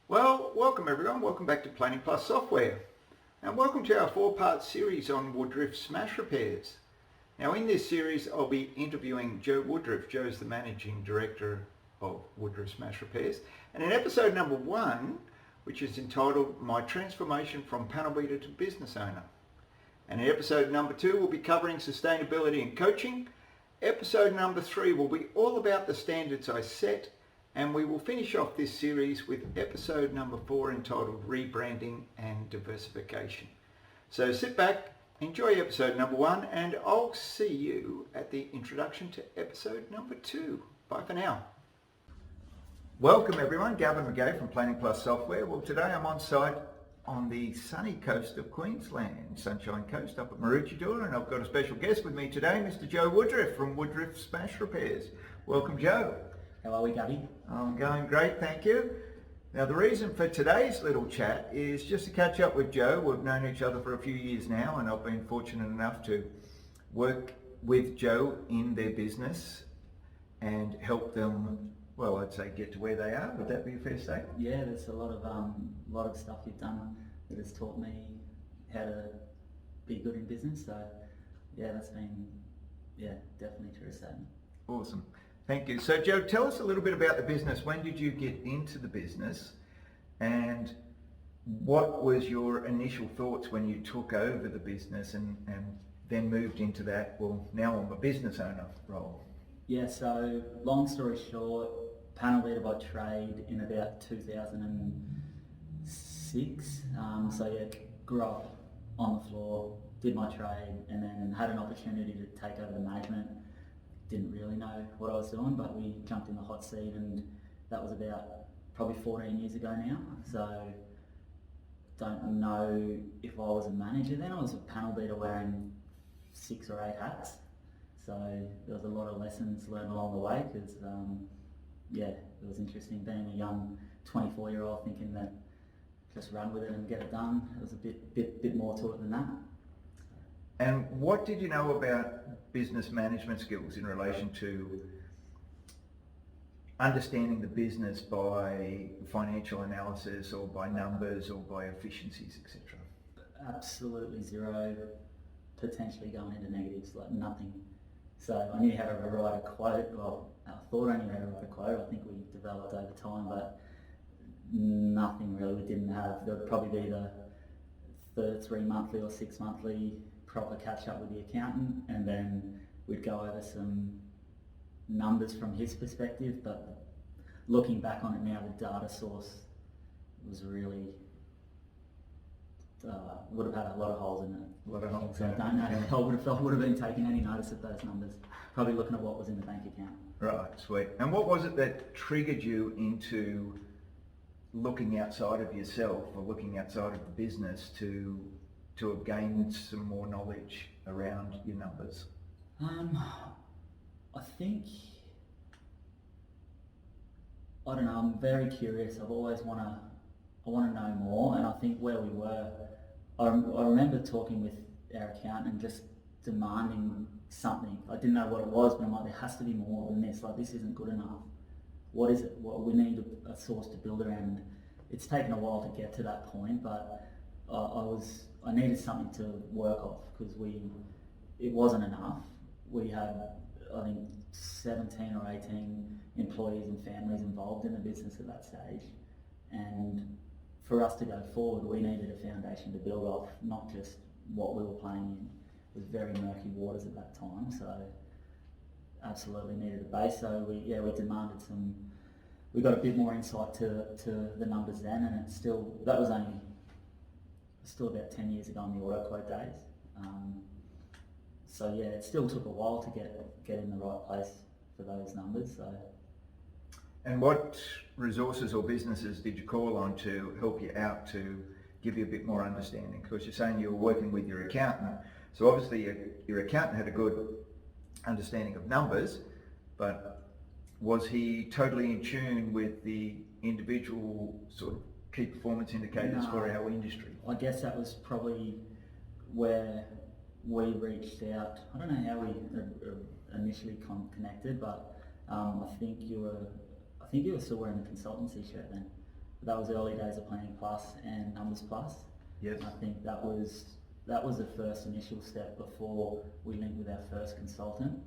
Well, welcome everyone. Welcome back to Planning Plus Software. And welcome to our four-part series on Woodriff smash repairs. Now in this series I'll be interviewing Joe Woodriff. Joe's the Managing Director of Woodriff Smash Repairs. And in episode number 1, which is entitled My Transformation from Panelbeater to Business Owner. And in episode number 2 we'll be covering sustainability and coaching. Episode number 3 will be all about the standards I set. And we will finish off this series with episode number 4 entitled Rebranding and Diversification. So sit back, enjoy episode number 1, and I'll see you at the introduction to episode number 2. Bye for now. Welcome everyone, Gavin McGay from Planning Plus Software. Well, today I'm on site on the sunny coast of Queensland, Sunshine Coast up at Maroochydore, and I've got a special guest with me today, Mr. Joe Woodriff from Woodriff Smash Repairs. Welcome, Joe. How are we, Gabby? I'm going great, thank you. Now the reason for today's little chat is just to catch up with Joe. We've known each other for a few years now, and I've been fortunate enough to work with Joe in their business and help them, well, I'd say get to where they are. Would that be a fair statement? Yeah, there's a lot of stuff you've done that has taught me how to be good in business. So yeah, that's been, definitely true statement. Awesome. Thank you. So Joe, tell us a little bit about the business. When did you get into the business, and what was your initial thoughts when you took over the business and then moved into that, well, now I'm a business owner role? Yeah, so long story short, Panelbeater by trade in about 2006. Grew up on the floor, did my trade, and then had an opportunity to take over the management. Didn't really know what I was doing, but we jumped in the hot seat, and that was about probably 14 years ago now. So don't know if I was a manager then. I was a Panelbeater wearing 6 or 8 hats. So there was a lot of lessons learned along the way because, it was interesting being a young 24-year-old thinking that just run with it and get it done. It was a bit more to it than that. And what did you know about business management skills in relation to understanding the business by financial analysis or by numbers or by efficiencies, etc.? Absolutely zero, potentially going into negatives, like nothing. So I knew how to write a quote, well, I thought I knew how to write a quote, I think we developed over time, but nothing really. We didn't have, there would probably be the 3 monthly or 6 monthly proper catch up with the accountant, and then we'd go over some numbers from his perspective, but looking back on it now, the data source was really, would have had a lot of holes in it. A lot of holes. So I don't know if I would have been taking any notice of those numbers, probably looking at what was in the bank account. Right, sweet. And what was it that triggered you into looking outside of yourself or looking outside of the business to have gained some more knowledge around your numbers? I think, I don't know, I'm very curious. I want to know more, and I think where we were, I remember talking with our accountant and just demanding something. I didn't know what it was, but I'm like, there has to be more than this. Like, this isn't good enough. What is it? Well, we need a source to build around. It's taken a while to get to that point, but I needed something to work off because it wasn't enough. We had, I think, 17 or 18 employees and families involved in the business at that stage, and for us to go forward, we needed a foundation to build off, not just what we were playing in. It was very murky waters at that time, so absolutely needed a base. So we demanded some. We got a bit more insight to the numbers then, and that was only still about 10 years ago on the auto quote days. It still took a while to get in the right place for those numbers. So. And what resources or businesses did you call on to help you out to give you a bit more understanding? Because you're saying you were working with your accountant, so obviously your accountant had a good understanding of numbers, but was he totally in tune with the individual sort of key performance indicators for our industry? I guess that was probably where we reached out. I don't know how we initially connected, but I think you were still wearing the consultancy shirt then. that was early days of Planning Plus and Numbers Plus. Yes. And I think that was the first initial step before we linked with our first consultant.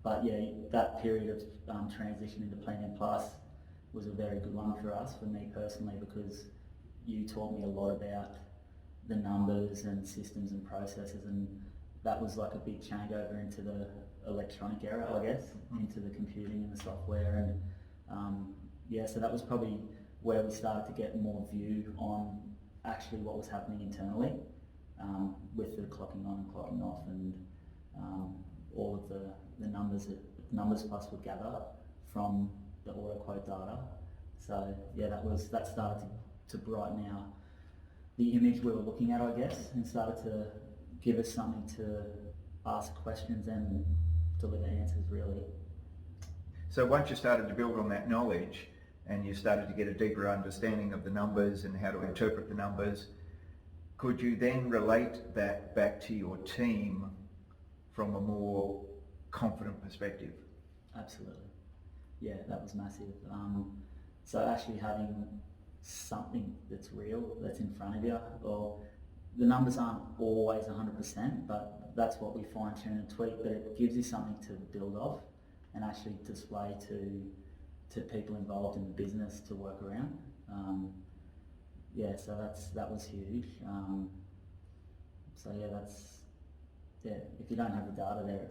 But yeah, that period of transition into Planning Plus was a very good one for us, for me personally, because you taught me a lot about the numbers and systems and processes, and that was like a big changeover into the electronic era, I guess, into the computing and the software, and yeah, so that was probably where we started to get more view on actually what was happening internally, with the clocking on and clocking off, and all of the numbers that Numbers Plus would gather from the auto quote data. So yeah, that started to brighten the image we were looking at, I guess, and started to give us something to ask questions and deliver answers, really. So once you started to build on that knowledge and you started to get a deeper understanding of the numbers and how to interpret the numbers, could you then relate that back to your team from a more confident perspective? Absolutely. Yeah, that was massive. So actually having something that's real, that's in front of you, or the numbers aren't always 100%, but that's what we fine tune and tweak, but it gives you something to build off and actually display to people involved in the business to work around. Yeah, so that was huge. So yeah, if you don't have the data there,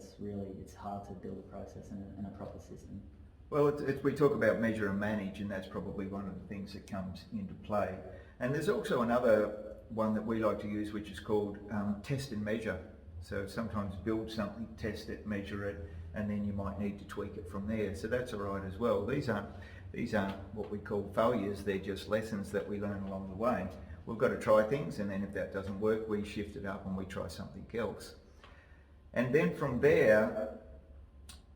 it's hard to build a process and a proper system. Well, we talk about measure and manage, and that's probably one of the things that comes into play. And there's also another one that we like to use, which is called test and measure. So sometimes build something, test it, measure it, and then you might need to tweak it from there. So that's all right as well. These aren't what we call failures. They're just lessons that we learn along the way. We've got to try things, and then if that doesn't work, we shift it up and we try something else. And then from there,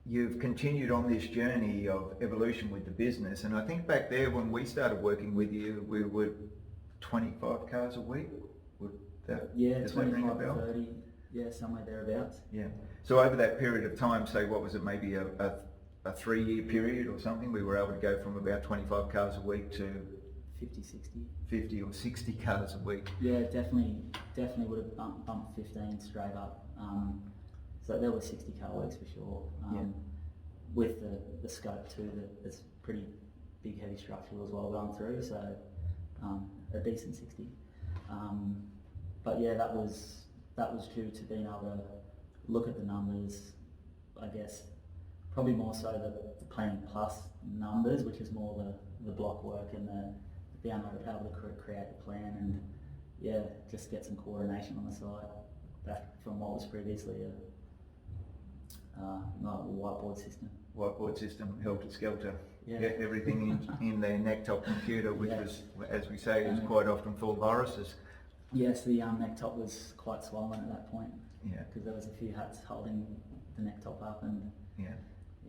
you've continued on this journey of evolution with the business. And I think back there when we started working with you, we were 25 cars a week. Yeah, 25 to 30, yeah, somewhere thereabouts. Yeah. So over that period of time, say what was it, maybe a 3-year period or something, we were able to go from about 25 cars a week to 50, 60. 50 or 60 cars a week. Yeah, definitely would have bumped 15 straight up. So there were 60 car weeks for sure. With the scope too, that's pretty big heavy structural as well going through, so a decent 60. But yeah, that was due to being able to look at the numbers, I guess, probably more so the Planning Plus numbers, which is more the block work and being able to create a plan and yeah, just get some coordination on the side back from what was previously a whiteboard system. Whiteboard system, helter-skelter. Yeah. Get everything in their neck-top computer, which was, as we say, is quite often full of viruses. Yes, the neck-top was quite swollen at that point. Yeah. Because there was a few hats holding the neck-top up, and yeah.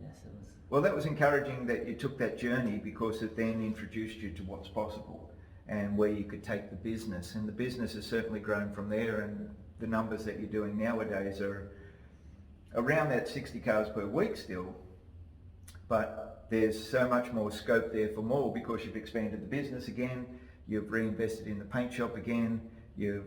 Yes, it was. Well, that was encouraging that you took that journey, because it then introduced you to what's possible and where you could take the business. And the business has certainly grown from there, and the numbers that you're doing nowadays are around that 60 cars per week still, but there's so much more scope there for more, because you've expanded the business again, you've reinvested in the paint shop again, you've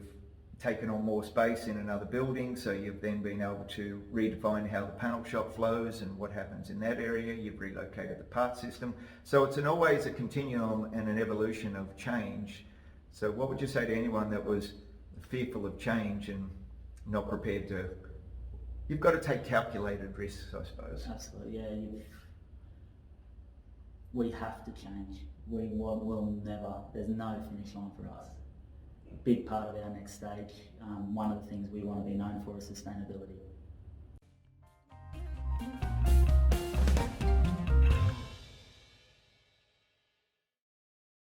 taken on more space in another building, so you've then been able to redefine how the panel shop flows and what happens in that area. You've relocated the part system. So it's always a continuum and an evolution of change. So what would you say to anyone that was fearful of change and not prepared to? You've got to take calculated risks, I suppose. Absolutely, yeah. We have to change. We will never, there's no finish line for us. A big part of our next stage, one of the things we want to be known for is sustainability.